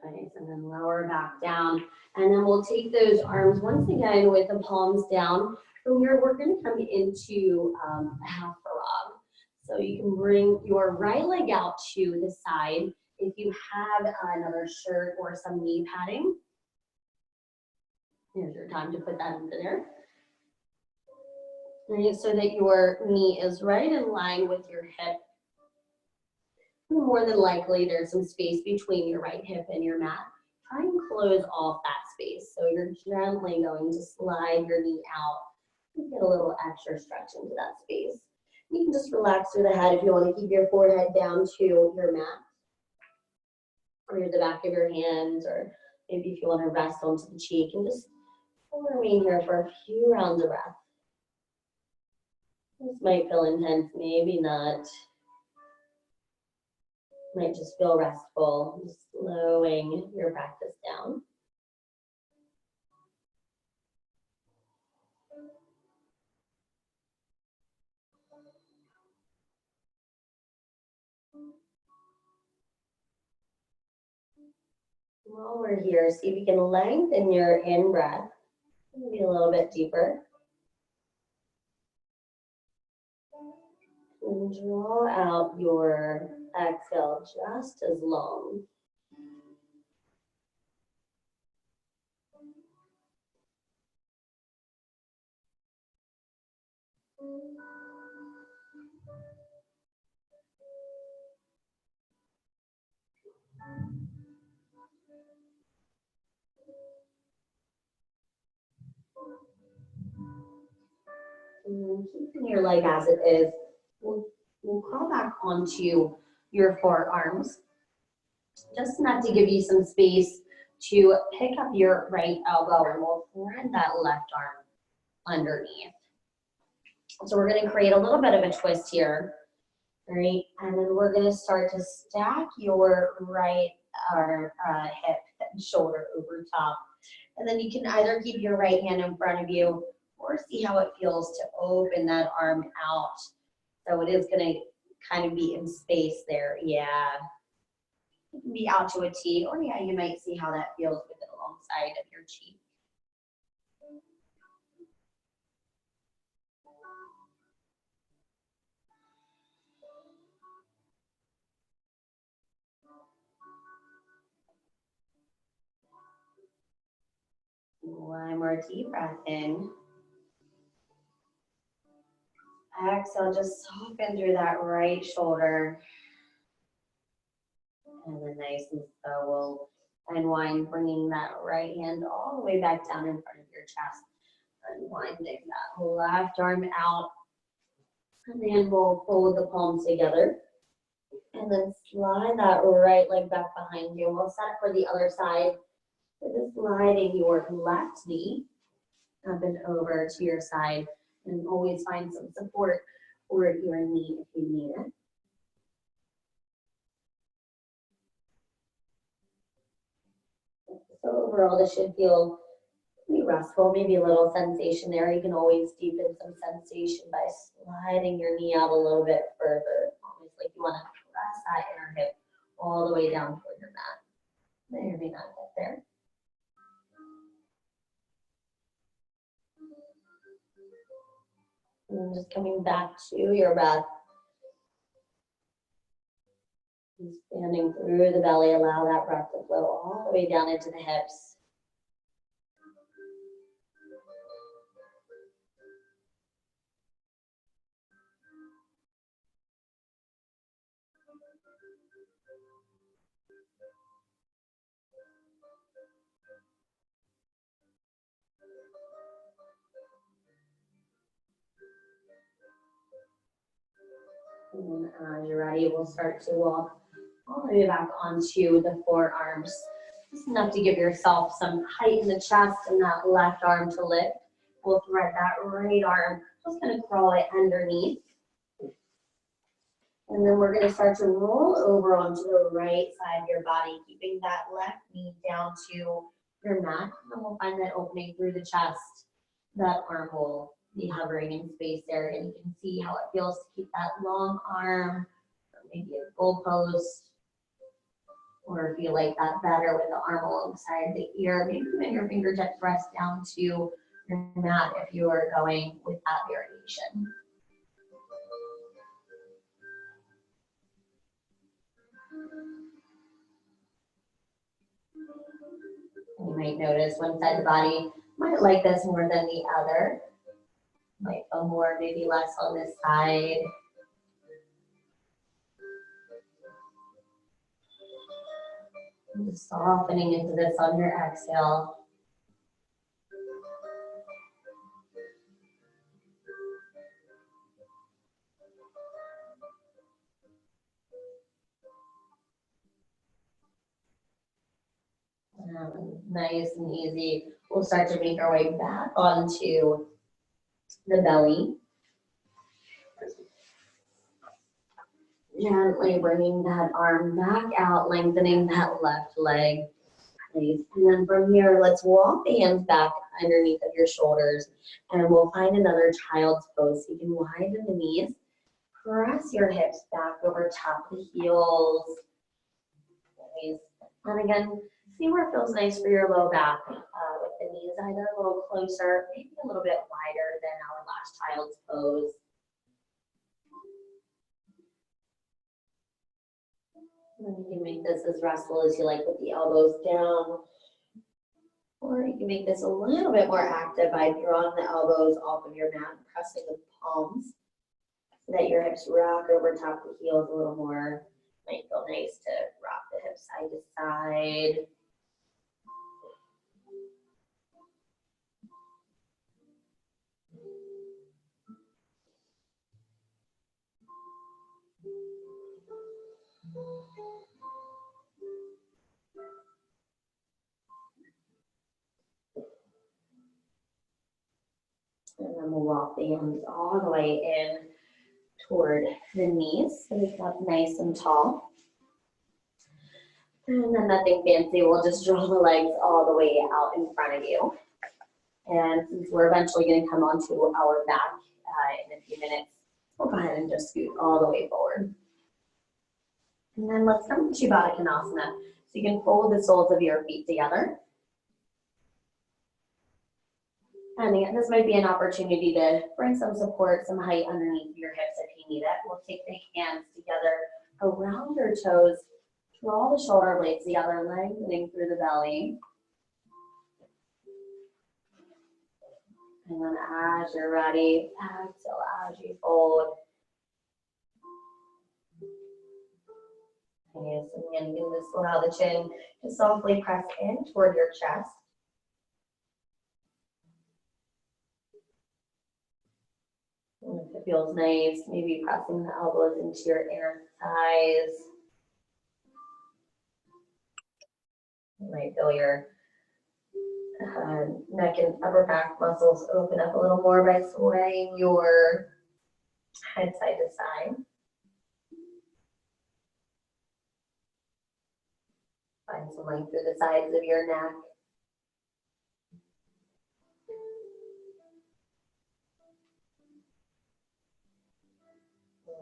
Nice, and then lower back down. And then we'll take those arms once again with the palms down. From here, we're going to come into a half frog. So you can bring your right leg out to the side. If you have another shirt or some knee padding, here's your time to put that into there. Right, so that your knee is right in line with your hip. More than likely, there's some space between your right hip and your mat. Try and close off that space. So you're gently going to slide your knee out and get a little extra stretch into that space. You can just relax through the head if you want to keep your forehead down to your mat, or the back of your hands, or maybe if you want to rest onto the cheek, and just remain here for a few rounds of breath. This might feel intense, maybe not. Might just feel restful, just slowing your practice down. While we're here, see if you can lengthen your in-breath, maybe a little bit deeper. And draw out your exhale just as long. And keeping your leg as it is, we'll crawl back onto your forearms, just enough to give you some space to pick up your right elbow, and we'll thread that left arm underneath. So we're going to create a little bit of a twist here, right? And then we're going to start to stack your right arm, hip and shoulder over top. And then you can either keep your right hand in front of you or see how it feels to open that arm out. So it is going to kind of be in space there. Yeah. It can be out to a T, or yeah, you might see how that feels with it alongside of your cheek. One more deep breath in. Exhale, just soften through that right shoulder. And then nice and slow, we'll unwind, bringing that right hand all the way back down in front of your chest. Unwinding that left arm out. And then we'll fold the palms together. And then slide that right leg back behind you. We'll set it for the other side. So just sliding your left knee up and over to your side. And always find some support for your knee if you need it. So overall, this should feel pretty restful, maybe a little sensation there. You can always deepen some sensation by sliding your knee out a little bit further. Almost like you want to press that inner hip all the way down toward your mat. May or may not get there. And just coming back to your breath. Expanding through the belly, allow that breath to flow all the way down into the hips. And as you're ready, we'll start to walk all the way back onto the forearms. Just enough to give yourself some height in the chest and that left arm to lift. We'll thread that right arm, just gonna crawl it underneath. And then we're gonna start to roll over onto the right side of your body, keeping that left knee down to your mat. And we'll find that opening through the chest. That arm will be hovering in space there, and you can see how it feels to keep that long arm, or maybe a goal post, or if you like that better with the arm alongside the ear, maybe even your fingertips rest down to your mat if you are going with that variation. You might notice one side of the body might like this more than the other. Might feel more, maybe less on this side. Just softening into this on your exhale. Nice and easy. We'll start to make our way back onto the belly. Gently bringing that arm back out, lengthening that left leg. Nice. And then from here, let's walk the hands back underneath of your shoulders, and we'll find another child's pose. So you can widen the knees, press your hips back over top of the heels. Nice. And again, see where it feels nice for your low back, with the knees either a little closer, maybe a little bit wider than our last child's pose. And you can make this as restful as you like with the elbows down. Or you can make this a little bit more active by drawing the elbows off of your mat and pressing the palms so that your hips rock over top of the heels a little more. Might feel nice to rock the hips side to side. And then we'll walk the hands all the way in toward the knees. So we got nice and tall. And then nothing fancy, we'll just draw the legs all the way out in front of you. And since we're eventually going to come onto our back in a few minutes, we'll go ahead and just scoot all the way forward. And then let's come to Baddha-Konasana. So you can fold the soles of your feet together. And again, this might be an opportunity to bring some support, some height underneath your hips if you need it. We'll take the hands together around your toes, draw the shoulder blades together, lengthening through the belly. And then as you're ready, exhale as you fold. Yes, and then you can just allow the chin to softly press in toward your chest. And if it feels nice, maybe pressing the elbows into your inner thighs. You might feel your neck and upper back muscles open up a little more by swaying your head side to side. Find some length through the sides of your neck.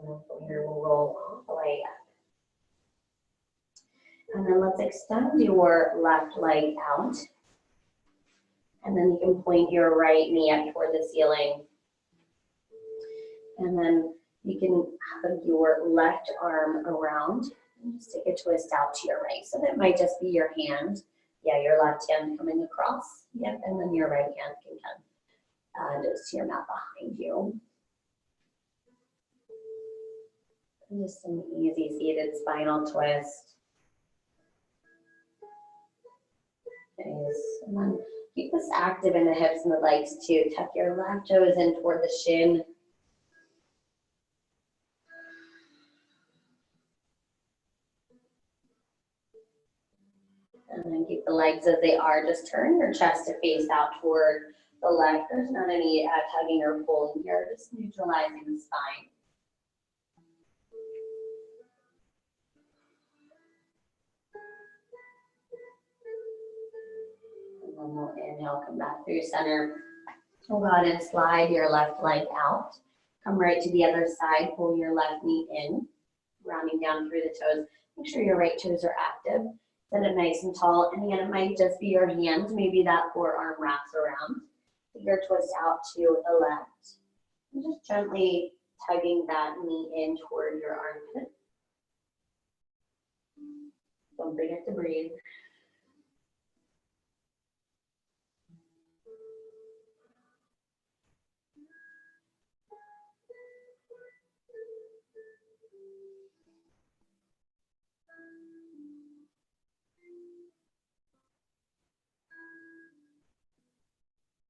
And then from here, we'll roll all the way up. And then let's extend your left leg out. And then you can point your right knee up toward the ceiling. And then you can have your left arm around and just take a twist out to your right. So that might just be your hand. Yeah, your left hand coming across. Yep, and then your right hand can come just to your mat behind you. And just an easy seated spinal twist. Nice. And then keep this active in the hips and the legs too. Tuck your left toes in toward the shin. And then keep the legs as they are. Just turn your chest to face out toward the left. There's not any tugging or pulling here, just neutralizing the spine. And then we'll inhale, come back through center. We'll go ahead and slide your left leg out. Come right to the other side, pull your left knee in, rounding down through the toes. Make sure your right toes are active. Set it nice and tall. And again, it might just be your hand. Maybe that forearm wraps around. Take your twist out to the left. And just gently tugging that knee in toward your armpit. Don't forget to breathe.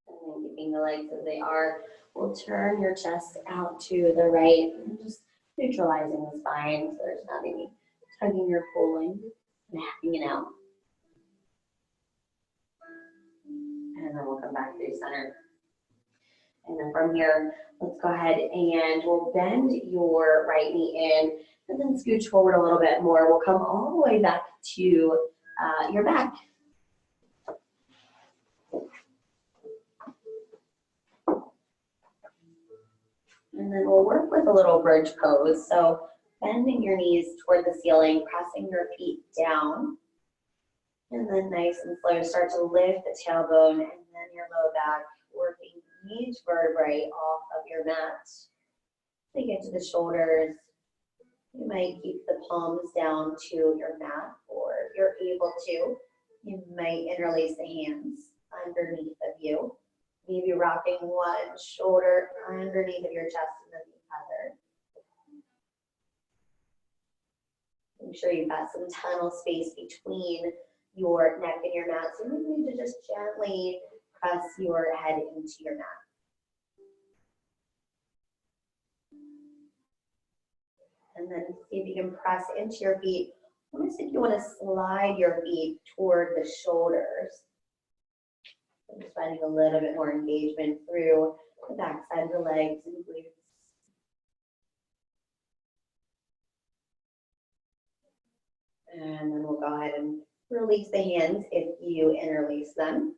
And then keeping the legs as they are, we'll turn your chest out to the right and just neutralizing the spine so there's not any tugging or pulling and hanging out. And then we'll come back through center. And then from here, let's go ahead and we'll bend your right knee in And then scooch forward a little bit more. We'll come all the way back to your back. And then we'll work with a little bridge pose. So bending your knees toward the ceiling, pressing your feet down. And then nice and slow, start to lift the tailbone and then your low back, working each vertebrae off of your mat. To get to the shoulders, you might keep the palms down to your mat, or if you're able to, you might interlace the hands underneath of you. Maybe rocking one shoulder underneath of your chest and then the other. Make sure you've got some tunnel space between your neck and your mat. So you need to just gently press your head into your mat. And then see if you can press into your feet. Notice if you want to slide your feet toward the shoulders. I'm just finding a little bit more engagement through the back side of the legs and glutes. And then we'll go ahead and release the hands if you interlace them.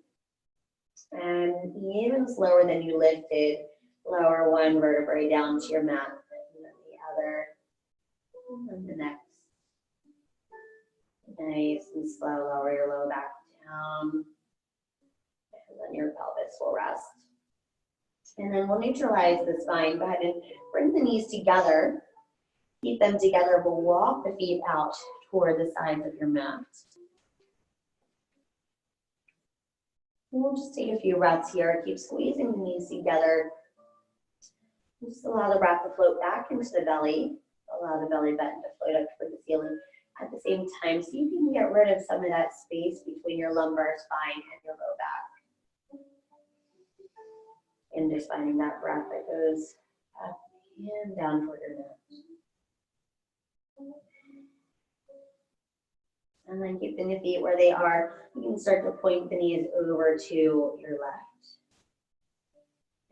And even slower than you lifted, lower one vertebrae down to your mat, and then the other, and the next. Nice and slow, lower your low back down. And then your pelvis will rest. And then we'll neutralize the spine. Go ahead and bring the knees together. Keep them together. We'll walk the feet out toward the sides of your mat. We'll just take a few breaths here. Keep squeezing the knees together. Just allow the breath to float back into the belly. Allow the belly button to float up toward the ceiling. At the same time, see if you can get rid of some of that space between your lumbar spine and your low back. And just finding that breath that goes up and down toward your mat. And then keeping the feet where they are, you can start to point the knees over to your left.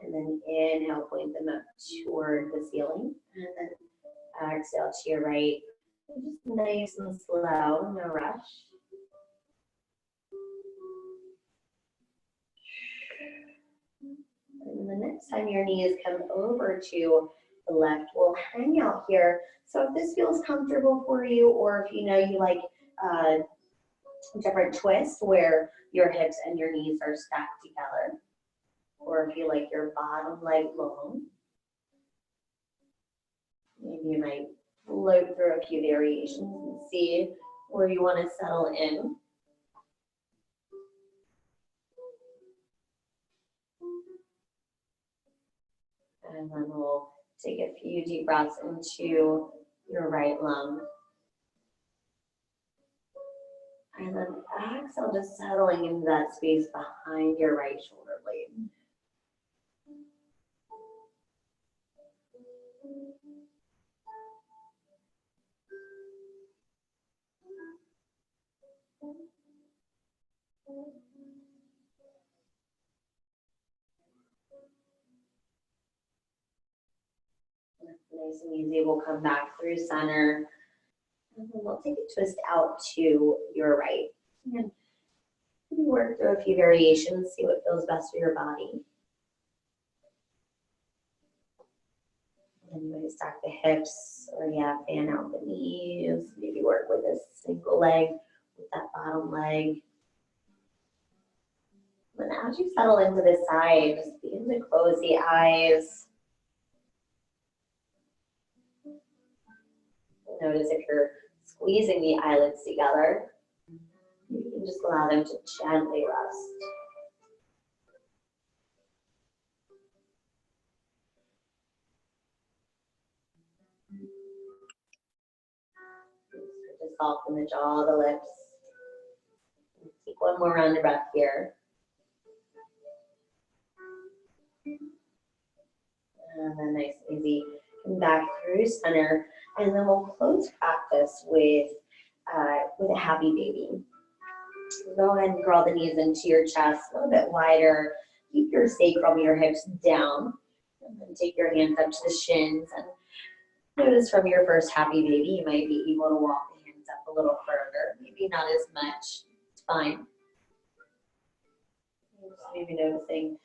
And then inhale, point them up toward the ceiling. And then exhale to your right. Just nice and slow, no rush. And the next time your knees come over to the left, we'll hang out here. So if this feels comfortable for you, or if you know you like different twist where your hips and your knees are stacked together, or if you like your bottom leg long, maybe you might float through a few variations and see where you want to settle in. And then we'll take a few deep breaths into your right lung. And then exhale, just settling into that space behind your right shoulder blade. Nice and easy. We'll come back through center. And then we'll take a twist out to your right. And work through a few variations, see what feels best for your body. And you might stack the hips, or fan out the knees. Maybe work with a single leg with that bottom leg. And as you settle into the side, just begin to close the eyes. Notice if you're squeezing the eyelids together, you can just allow them to gently rest. Just soften the jaw, the lips. Take one more round of breath here. And then nice and easy. Come back through center. And then we'll close practice with a happy baby. Go ahead and curl the knees into your chest a little bit wider. Keep your sacrum, your hips down. And then take your hands up to the shins. Notice from your first happy baby, you might be able to walk the hands up a little further, maybe not as much. It's fine. Just maybe noticing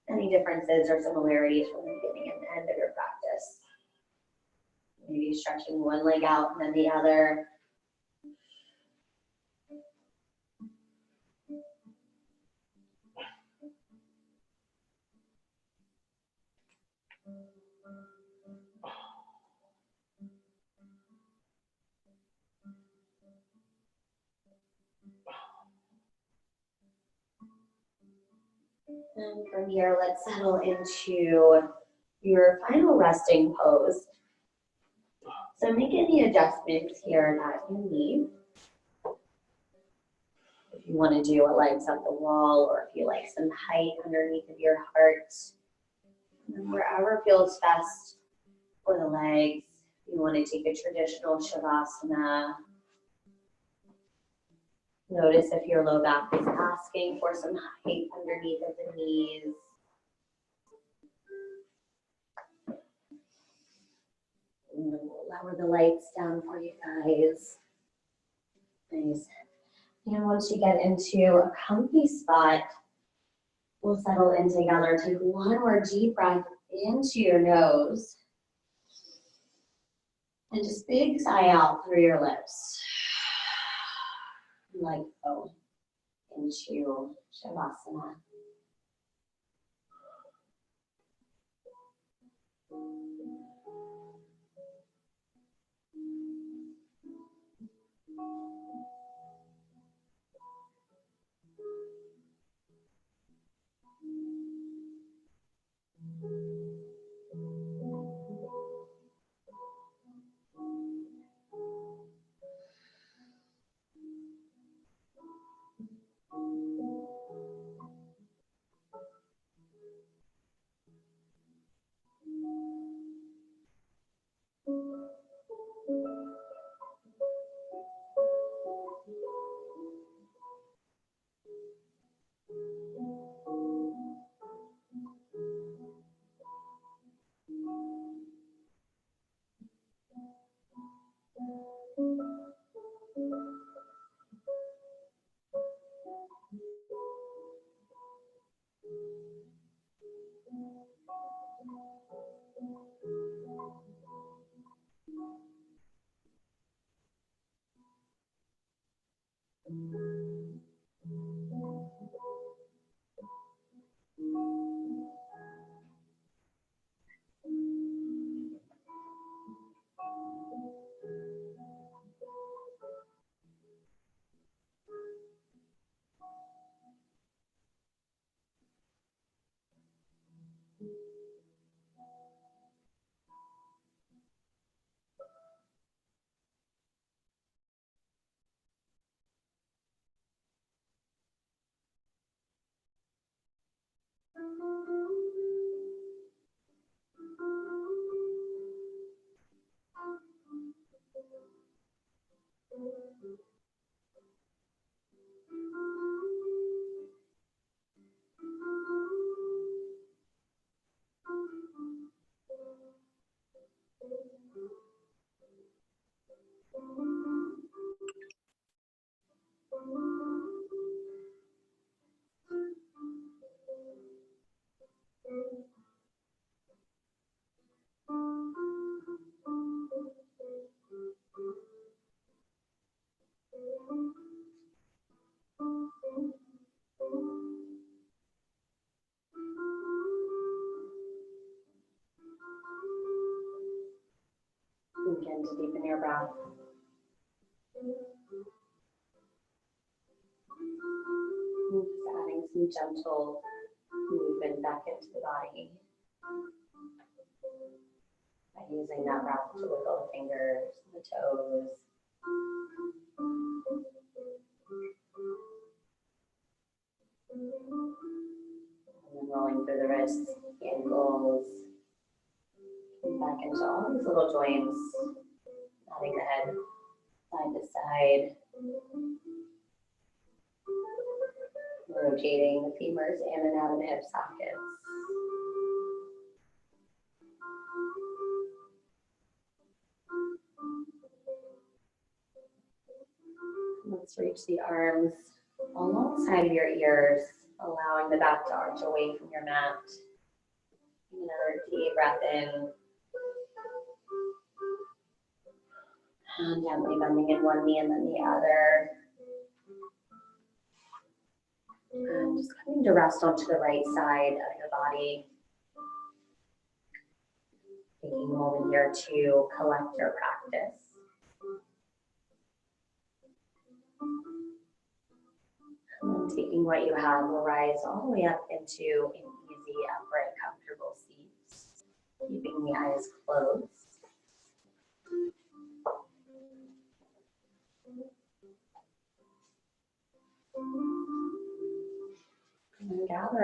any differences or similarities from the beginning and end of your practice. Maybe stretching one leg out and then the other. And from here, let's settle into your final resting pose. So make any adjustments here that you need. If you want to do a legs up the wall, or if you like some height underneath of your heart, and wherever feels best for the legs. You want to take a traditional Shavasana. Notice if your low back is asking for some height underneath of the knees. And then we'll lower the lights down for you guys. Nice. And once you get into a comfy spot, we'll settle in together. Take one more deep breath into your nose. And just big sigh out through your lips. Like so into Shavasana. Begin to deepen your breath. Just adding some gentle movement back into the body. By using that breath to wiggle the fingers, the toes. And then rolling through the wrists, ankles. Back into all these little joints. Nodding the head side to side. Rotating the femurs in and out of the hip sockets. Let's reach the arms alongside your ears, allowing the back to arch away from your mat. Another deep breath in. And gently bending in one knee and then the other. And just coming to rest onto the right side of your body. Taking a moment here to collect your practice. And then taking what you have, will rise all the way up into an easy, upright, comfortable seat. Keeping the eyes closed. And gather